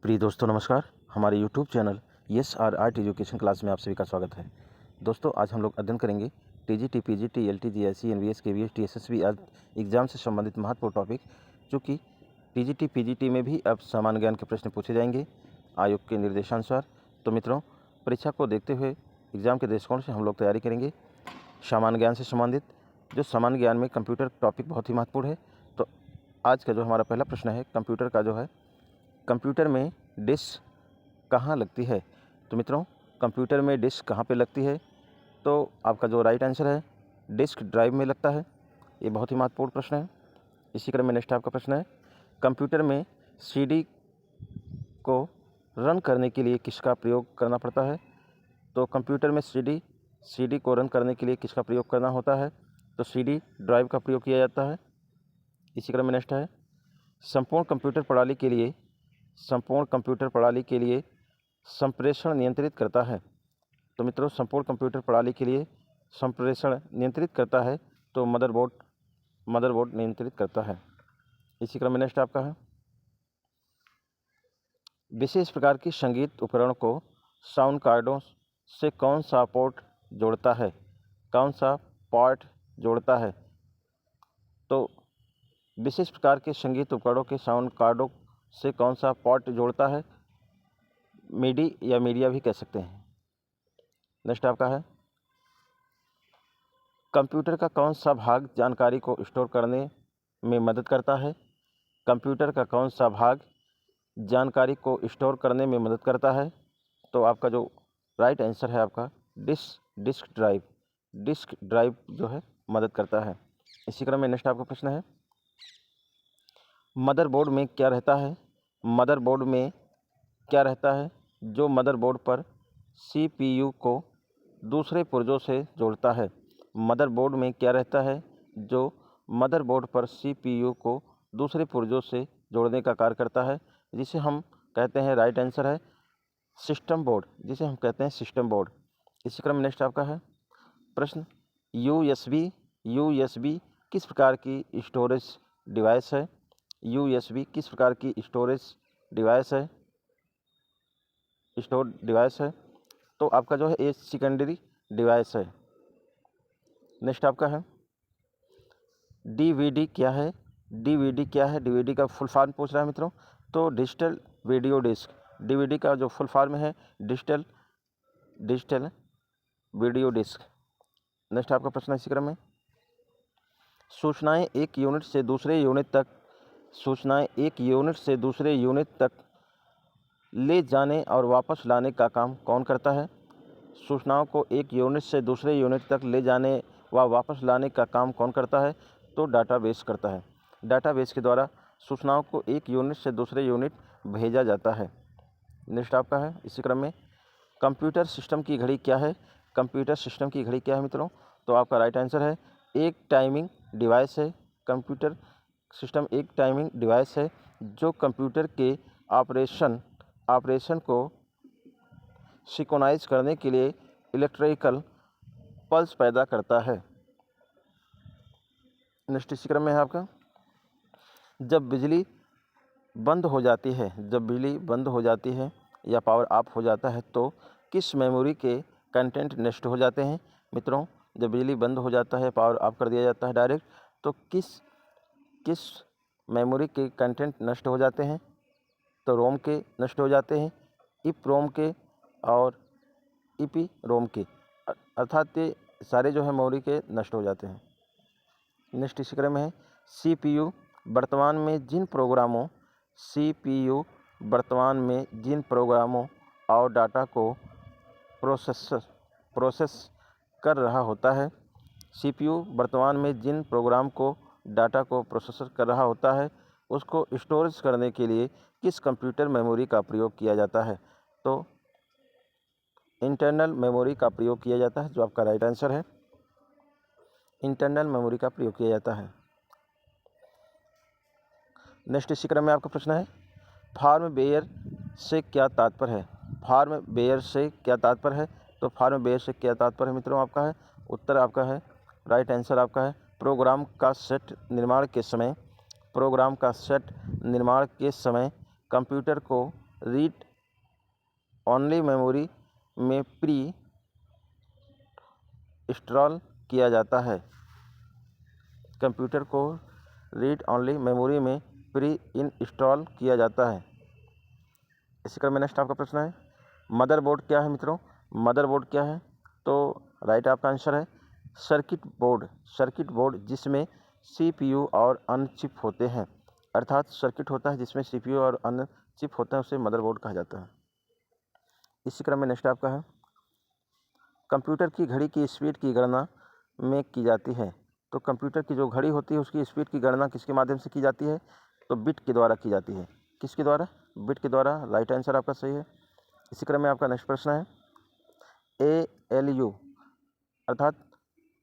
प्रिय दोस्तों नमस्कार। हमारे YouTube channel S R art education class में आप सभी का स्वागत है। दोस्तों आज हम लोग अध्ययन करेंगे TGT, PGT, LT, GIC, NVS, KVS, TSSB आदि एग्जाम से संबंधित महत्वपूर्ण टॉपिक, जो कि टीजीटी, पीजीटी में भी अब सामान्य ज्ञान के प्रश्न पूछे जाएंगे आयोग के निर्देशानुसार। तो मित्रों, परीक्षा को देखते हुए एग्जाम के दृष्टिकोण से हम लोग तैयारी करेंगे सामान्य ज्ञान से संबंधित। जो सामान्य ज्ञान में कंप्यूटर टॉपिक बहुत ही महत्वपूर्ण है। तो आज का जो हमारा पहला प्रश्न है कंप्यूटर का, जो है कंप्यूटर में डिस्क कहाँ लगती है। तो मित्रों, कंप्यूटर में डिस्क कहाँ पे लगती है, तो आपका जो राइट आंसर है डिस्क ड्राइव में लगता है। ये बहुत ही महत्वपूर्ण प्रश्न है। इसी क्रम में नेक्स्ट आपका प्रश्न है कंप्यूटर में सीडी को रन करने के लिए किसका प्रयोग करना पड़ता है। तो कंप्यूटर में सीडी को रन करने के लिए किसका प्रयोग करना होता है, तो सीडी ड्राइव का प्रयोग किया जाता है। इसी क्रम में नेक्स्ट है संपूर्ण कंप्यूटर प्रणाली के लिए संप्रेषण नियंत्रित करता है। तो मित्रों, संपूर्ण कंप्यूटर प्रणाली के लिए संप्रेषण नियंत्रित करता है तो मदरबोर्ड नियंत्रित करता है। इसी क्रम में नेक्स्ट आपका है विशेष प्रकार की संगीत उपकरण को साउंड कार्डों से कौन सा पोर्ट जोड़ता है, कौन सा पार्ट जोड़ता है। तो विशेष प्रकार के संगीत उपकरणों के साउंड कार्डों से कौन सा पोर्ट जोड़ता है, मिडी या मीडिया भी कह सकते हैं। नेक्स्ट आपका है कंप्यूटर का कौन सा भाग जानकारी को स्टोर करने में मदद करता है। कंप्यूटर का कौन सा भाग जानकारी को स्टोर करने में मदद करता है। तो आपका जो राइट आंसर है आपका डिस्क ड्राइव जो है मदद करता है। इसी क्रम में नेक्स्ट आपका प्रश्न है मदरबोर्ड में क्या रहता है। मदरबोर्ड में क्या रहता है जो मदरबोर्ड पर सीपीयू को दूसरे पुर्जों से जोड़ता है। मदरबोर्ड में क्या रहता है जो मदरबोर्ड पर सीपीयू को दूसरे पुर्जों से जोड़ने का कार्य करता है, जिसे हम कहते हैं, राइट आंसर है सिस्टम बोर्ड, जिसे हम कहते हैं सिस्टम बोर्ड। इसी क्रम में नेक्स्ट आपका है प्रश्न यूएसबी किस प्रकार की स्टोरेज डिवाइस है। यूएसबी किस प्रकार की स्टोर डिवाइस है। तो आपका जो है ये सेकेंडरी डिवाइस है। नेक्स्ट आपका है डीवीडी क्या है। डीवीडी का फुल फॉर्म पूछ रहा है मित्रों। तो डिजिटल वीडियो डिस्क, डीवीडी का जो फुल फॉर्म है डिजिटल वीडियो डिस्क। नेक्स्ट आपका प्रश्न इसी क्रम में सूचनाएं एक यूनिट से दूसरे यूनिट तक ले जाने और वापस लाने का काम कौन करता है। सूचनाओं को एक यूनिट से दूसरे यूनिट तक ले जाने व वापस लाने का काम कौन करता है, तो डाटाबेस करता है। डाटाबेस के द्वारा सूचनाओं को एक यूनिट से दूसरे यूनिट भेजा जाता है। नेक्स्ट आपका है इसी क्रम में कंप्यूटर सिस्टम की घड़ी क्या है। कंप्यूटर सिस्टम की घड़ी क्या है मित्रों। तो आपका राइट आंसर है एक टाइमिंग डिवाइस है। कंप्यूटर सिस्टम एक टाइमिंग डिवाइस है जो कंप्यूटर के ऑपरेशन को सिंक्रोनाइज करने के लिए इलेक्ट्रिकल पल्स पैदा करता है। नेक्स्ट इसी क्रम में है आपका जब बिजली बंद हो जाती है या पावर ऑफ हो जाता है तो किस मेमोरी के कंटेंट नष्ट हो जाते हैं। मित्रों, जब बिजली बंद हो जाता है, पावर ऑफ कर दिया जाता है डायरेक्ट, तो किस मेमोरी के कंटेंट नष्ट हो जाते हैं। तो रोम के नष्ट हो जाते हैं, इप रोम के और ईपी रोम के, अर्थात ये सारे जो है मेमोरी के नष्ट हो जाते हैं। नेक्स्ट इसी क्रम में है सीपीयू वर्तमान में जिन प्रोग्रामों और डाटा को प्रोसेस कर रहा होता है। सीपीयू वर्तमान में जिन प्रोग्राम को डाटा को प्रोसेस कर रहा होता है उसको स्टोरेज करने के लिए किस कंप्यूटर मेमोरी का प्रयोग किया जाता है। तो इंटरनल मेमोरी का प्रयोग किया जाता है, जो आपका राइट आंसर है इंटरनल मेमोरी का प्रयोग किया जाता है। नेक्स्ट इसी क्रम में आपका प्रश्न है फार्मवेयर से क्या तात्पर्य है। फार्मवेयर से क्या तात्पर्य है। तो फार्मवेयर से क्या तात्पर्य है मित्रों, आपका है उत्तर आपका है राइट आंसर आपका है प्रोग्राम का सेट निर्माण के समय कंप्यूटर को रीड ओनली मेमोरी में प्री इंस्टॉल किया जाता है। कंप्यूटर को रीड ओनली मेमोरी में प्री इंस्टॉल किया जाता है। इसी क्रम में नेक्स्ट आपका प्रश्न है, मदरबोर्ड क्या है मित्रों? मदरबोर्ड क्या है? तो राइट आपका आंसर है सर्किट बोर्ड। सर्किट बोर्ड जिसमें सीपीयू और अन्य चिप होते हैं, अर्थात सर्किट होता है जिसमें सीपीयू और अन्य चिप होते हैं, उसे मदरबोर्ड कहा जाता है। इसी क्रम में नेक्स्ट आपका है, कंप्यूटर की घड़ी की स्पीड की गणना में की जाती है। तो कंप्यूटर की जो घड़ी होती है उसकी स्पीड की गणना किसके माध्यम से की जाती है? तो बिट के द्वारा की जाती है। किसके द्वारा? बिट के द्वारा। राइट आंसर आपका सही है। इसी क्रम में आपका नेक्स्ट प्रश्न है, ALU अर्थात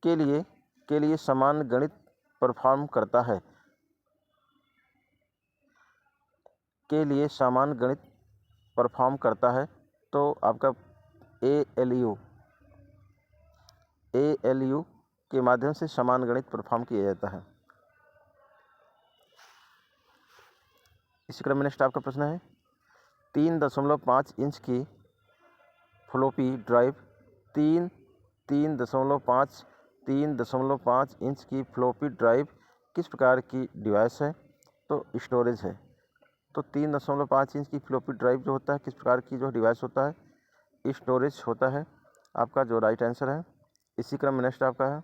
के लिए समान गणित परफॉर्म करता है। के लिए समान गणित परफॉर्म करता है। तो आपका ALU के माध्यम से समान गणित परफॉर्म किया जाता है। इसी क्रम में नेक्स्ट आपका प्रश्न है, 3.5 इंच की फ्लॉपी ड्राइव 3.5 इंच की फ्लॉपी ड्राइव किस प्रकार की डिवाइस है? तो स्टोरेज है। तो 3.5 इंच की फ्लॉपी ड्राइव जो होता है किस प्रकार की जो डिवाइस होता है? स्टोरेज होता है आपका जो राइट आंसर है। इसी क्रम में नेक्स्ट आपका है,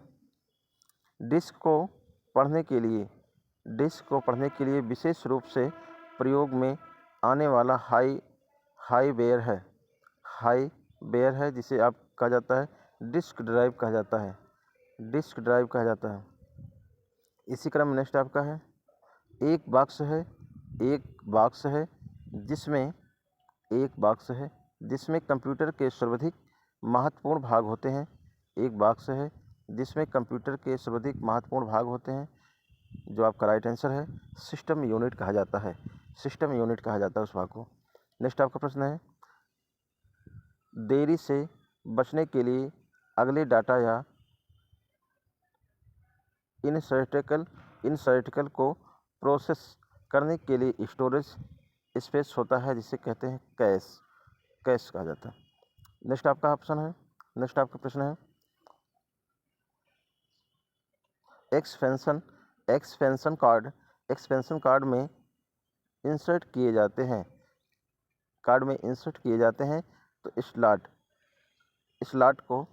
डिस्क को पढ़ने के लिए विशेष रूप से प्रयोग में आने वाला हाई बेयर है जिसे आप कहा जाता है डिस्क ड्राइव कहा जाता है। डिस्क ड्राइव कहा जाता है। इसी क्रम में नेक्स्ट आपका है, एक बॉक्स है जिसमें कंप्यूटर के सर्वाधिक महत्वपूर्ण भाग होते हैं। एक बॉक्स है जिसमें कंप्यूटर के सर्वाधिक महत्वपूर्ण भाग होते हैं, जो आपका राइट आंसर है सिस्टम यूनिट कहा जाता है। सिस्टम यूनिट कहा जाता है उस भाग को। नेक्स्ट आपका प्रश्न है, देरी से बचने के लिए अगले डाटा या इनसर्टिकल को प्रोसेस करने के लिए स्टोरेज स्पेस होता है जिसे कहते हैं कैश कहा जाता है। नेक्स्ट आपका प्रश्न है, एक्सपेंशन कार्ड में इंसर्ट किए जाते हैं तो स्लॉट को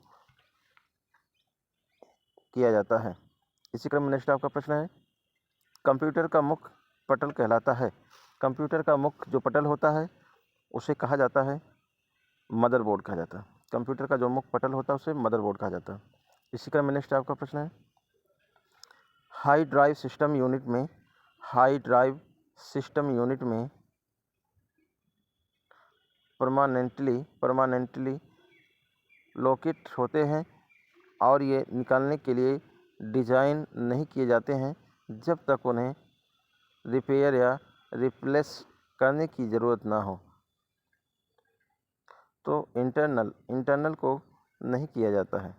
किया जाता है। इसी क्रम में नेक्स्ट आपका प्रश्न है, कंप्यूटर का मुख्य पटल कहलाता है। कंप्यूटर का मुख्य जो पटल होता है उसे कहा जाता है मदरबोर्ड कहा जाता है। कंप्यूटर का जो मुख्य पटल होता है उसे मदरबोर्ड कहा जाता है। इसी क्रम में नेक्स्ट आपका प्रश्न है, हाई ड्राइव सिस्टम यूनिट में परमानेंटली लोकेट होते हैं और ये निकालने के लिए डिज़ाइन नहीं किए जाते हैं जब तक उन्हें रिपेयर या रिप्लेस करने की ज़रूरत ना हो। तो इंटरनल को नहीं किया जाता है।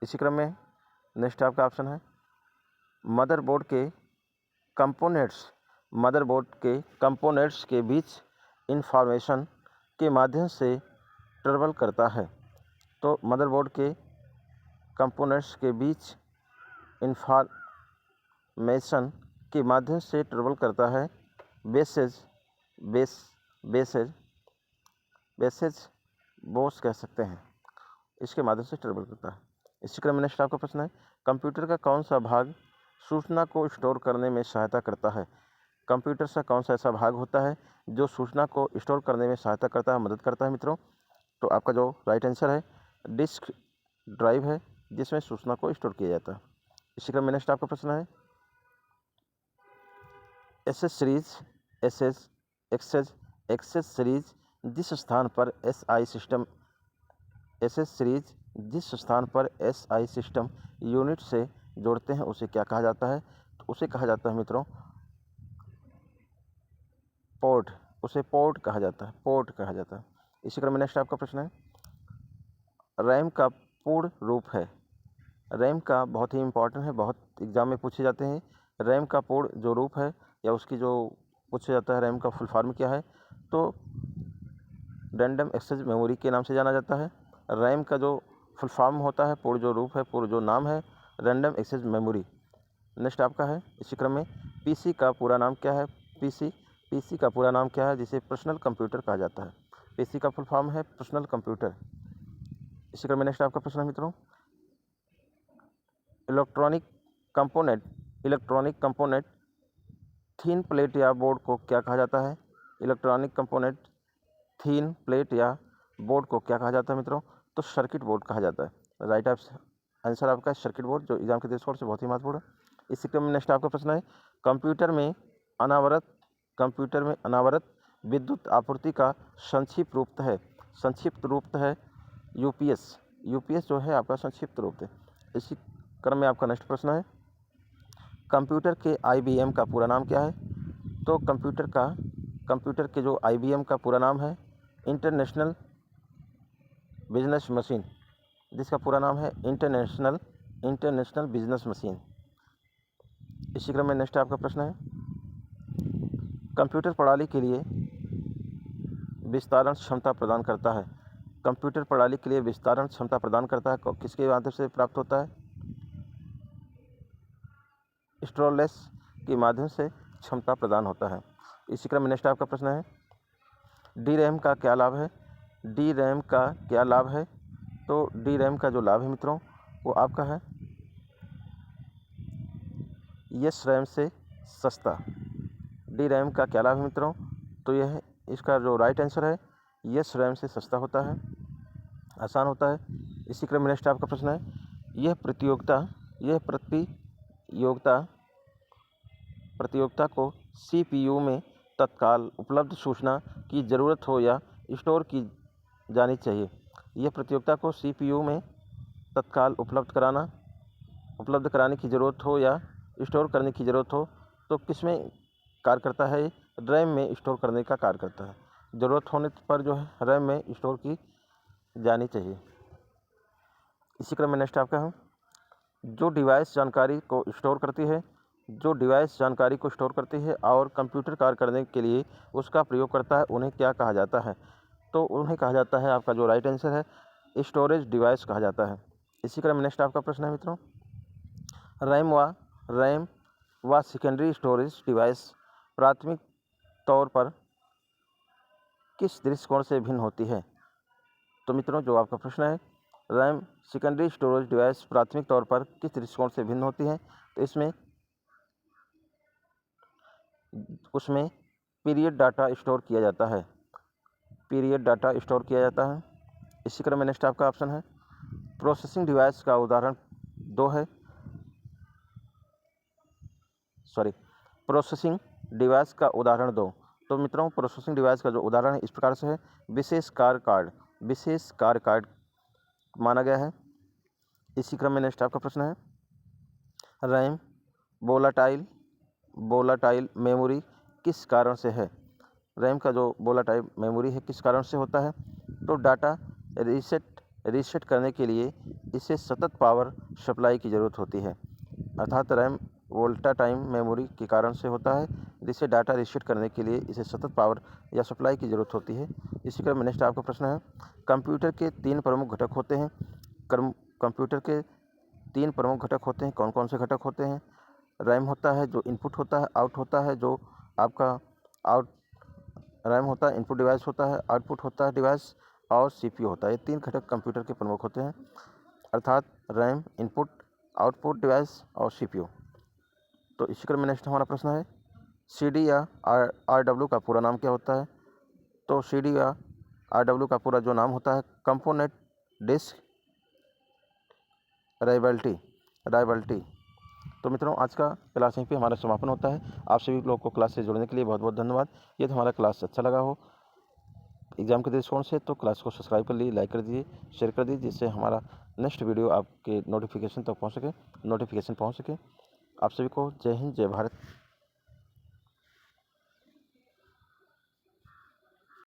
इसी क्रम में नेक्स्ट आपका ऑप्शन है, मदरबोर्ड के कंपोनेंट्स के बीच इंफॉर्मेशन के माध्यम से ट्रैवल करता है। तो मदरबोर्ड के कंपोनेंट्स के बीच इंफॉर्मेशन के माध्यम से ट्रैवल करता है बेसेज बोस कह सकते हैं, इसके माध्यम से ट्रैवल करता है। इसी क्रम में नेक्स्ट आपका प्रश्न है, कंप्यूटर का कौन सा भाग सूचना को स्टोर करने में सहायता करता है? कंप्यूटर से कौन सा ऐसा भाग होता है जो सूचना को स्टोर करने में सहायता करता है, मदद करता है मित्रों? तो आपका जो राइट आंसर है डिस्क ड्राइव है जिसमें सूचना को स्टोर किया जाता है। इसी क्रम में नेक्स्ट आपका प्रश्न है, एक्सेस सीरीज जिस स्थान पर एसआई सिस्टम यूनिट से जोड़ते हैं उसे क्या कहा जाता है? तो उसे कहा जाता है मित्रों पोर्ट। उसे पोर्ट कहा जाता है। इसी क्रम में नेक्स्ट आपका प्रश्न है, रैम का पूर्ण रूप है। रैम का बहुत ही इंपॉर्टेंट है, बहुत एग्जाम में पूछे जाते हैं। रैम का पूर्ण जो रूप है या उसकी जो पूछा जाता है रैम का फुल फॉर्म क्या है? तो रैंडम एक्सेस मेमोरी के नाम से जाना जाता है। रैम का जो फुल फॉर्म होता है, पूर्ण जो रूप है, पूर्ण जो नाम है, रैंडम एक्सेस मेमोरी। नेक्स्ट आपका है इसी क्रम में पीसी का पूरा नाम क्या है। पीसी का पूरा नाम क्या है, जिसे पर्सनल कंप्यूटर कहा जाता है। पीसी का फुल फॉर्म है पर्सनल कंप्यूटर। इसी क्रम में नेक्स्ट आपका प्रश्न है मित्रों, इलेक्ट्रॉनिक कंपोनेंट थीन प्लेट या बोर्ड को क्या कहा जाता है। इलेक्ट्रॉनिक कंपोनेंट थीन प्लेट या बोर्ड को क्या कहा जाता है मित्रों, तो सर्किट बोर्ड कहा जाता है। राइट आंसर आपका सर्किट बोर्ड, जो एग्जाम के दृष्टिकोण से बहुत ही महत्वपूर्ण है। इसी क्रम में नेक्स्ट आपका प्रश्न है, कंप्यूटर में अनावरत विद्युत आपूर्ति का संक्षिप्त रूप है यूपीएस। यूपीएस जो है आपका संक्षिप्त रूप है। इसी क्रम में आपका नेक्स्ट प्रश्न है, कंप्यूटर के आईबीएम का पूरा नाम क्या है। तो कंप्यूटर के जो आईबीएम का पूरा नाम है इंटरनेशनल बिजनेस मशीन, जिसका पूरा नाम है इंटरनेशनल बिजनेस मशीन। इसी क्रम में नेक्स्ट आपका प्रश्न है, कंप्यूटर प्रणाली के लिए विस्तारण क्षमता प्रदान करता है। कंप्यूटर प्रणाली के लिए विस्तारण क्षमता प्रदान करता है, किसके माध्यम से प्राप्त होता है, स्टोरेज के माध्यम से क्षमता प्रदान होता है। इसी क्रम में नेक्स्ट आपका प्रश्न है, डी रैम का क्या लाभ है। डी रैम का क्या लाभ है, तो डी रैम का जो लाभ है मित्रों वो आपका है एस रैम से सस्ता। डी रैम का क्या लाभ है मित्रों, तो यह इसका जो राइट आंसर है एस रैम से सस्ता होता है, आसान होता है। इसी क्रम में नेक्स्ट आपका प्रश्न है, यह प्रतियोगिता को सीपीयू में तत्काल उपलब्ध सूचना की ज़रूरत हो या स्टोर की जानी चाहिए। यह प्रतियोगिता को सीपीयू में तत्काल उपलब्ध कराने की ज़रूरत हो या स्टोर करने की ज़रूरत हो, तो किस में कार्य करता है, रैम में स्टोर करने का कार्य करता है। ज़रूरत होने पर जो है रैम में स्टोर की जानी चाहिए। इसी क्रम में नेक्स्ट आपका है, जो डिवाइस जानकारी को स्टोर करती है और कंप्यूटर कार्य करने के लिए उसका प्रयोग करता है, उन्हें क्या कहा जाता है, तो उन्हें कहा जाता है, आपका जो राइट आंसर है स्टोरेज डिवाइस कहा जाता है। इसी क्रम में नेक्स्ट आपका प्रश्न है मित्रों, रैम व सेकेंडरी स्टोरेज डिवाइस प्राथमिक तौर पर किस दृष्टिकोण से भिन्न होती है। तो मित्रों जो आपका प्रश्न है, रैम सेकेंडरी स्टोरेज डिवाइस प्राथमिक तौर पर किस दृष्टिकोण से भिन्न होती है, तो उसमें पीरियड डाटा स्टोर किया जाता है। इसी क्रम में नेक्स्ट आपका ऑप्शन है, प्रोसेसिंग डिवाइस का उदाहरण प्रोसेसिंग डिवाइस का उदाहरण दो। तो मित्रों प्रोसेसिंग डिवाइस का जो उदाहरण है इस प्रकार से है, विशेष कार्य कार्ड माना गया है। इसी क्रम में नेक्स्ट आपका प्रश्न है, रैम वोलाटाइल मेमोरी किस कारण से है। रैम का जो वोलाटाइल मेमोरी है किस कारण से होता है, तो डाटा रीसेट करने के लिए इसे सतत पावर सप्लाई की ज़रूरत होती है। अर्थात रैम वोलाटाइल मेमोरी के कारण से होता है, जिसे डाटा रीसेट करने के लिए इसे सतत पावर या सप्लाई की ज़रूरत होती है। इसी क्रम में नेक्स्ट आपका प्रश्न है, कंप्यूटर के 3 प्रमुख घटक होते हैं। कौन कौन से घटक होते हैं। रैम होता है जो इनपुट होता है, आउट होता है जो आपका रैम होता है इनपुट डिवाइस होता है, आउटपुट होता है डिवाइस, और सीपीयू होता है। ये 3 घटक कंप्यूटर के प्रमुख होते हैं, अर्थात रैम, इनपुट, आउटपुट डिवाइस और सीपीयू। तो इसी क्रम में नेक्स्ट हमारा प्रश्न है, सीडी या आरडब्ल्यू का पूरा नाम क्या होता है। तो सीडी या आरडब्ल्यू का पूरा जो नाम होता है कंपोनेंट डिस्क राइवल्टी। तो मित्रों आज का क्लास यहीं पे हमारा समापन होता है। आप सभी लोगों को क्लास से जुड़ने के लिए बहुत बहुत धन्यवाद। यदि हमारा क्लास अच्छा लगा हो एग्जाम के दृष्टिकोण से, तो क्लास को सब्सक्राइब कर लीजिए, लाइक कर दीजिए, शेयर कर दीजिए, जिससे हमारा नेक्स्ट वीडियो आपके नोटिफिकेशन पहुँच सके। आप सभी को जय हिंद, जय भारत।